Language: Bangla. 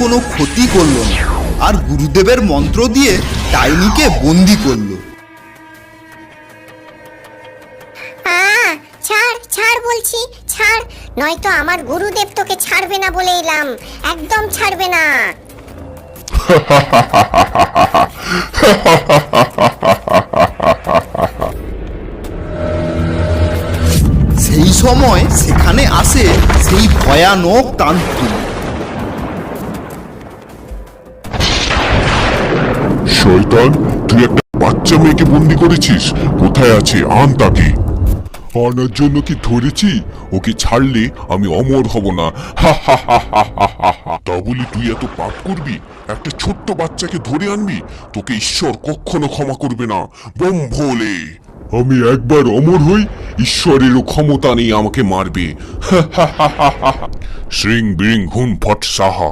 কোনো ক্ষতি করলো না আর গুরুদেবের মন্ত্র দিয়ে ডাইনিকে বন্দি করলো। ছাড় ছাড় বলছি, ছাড়, নয়তো আমার গুরুদেব তোকে ছাড়বে না বলে এলাম, একদম ছাড়বে না। সেই সময় সেখানে আসে সেই ভয়ানক তান্ত্রিক। শয়তান, তুই একটা বাচ্চা মেয়েকে বন্দি করেছিস। কোথায় আছে? আন তাকে। আনার জন্য কি ধরেছি? ওকে ছাড়লে আমি অমর হব না। তা বলি তুই এত পাপ করবি? একটা ছোট্ট বাচ্চাকে ধরে আনবি? তোকে ঈশ্বর কখনো ক্ষমা করবে না। বোম ভোলে, আমি একবার অমর হই, ঈশ্বরেরও ক্ষমতা নেই আমাকে মারবে। শ্রিং বিং হুন ফট সাহা।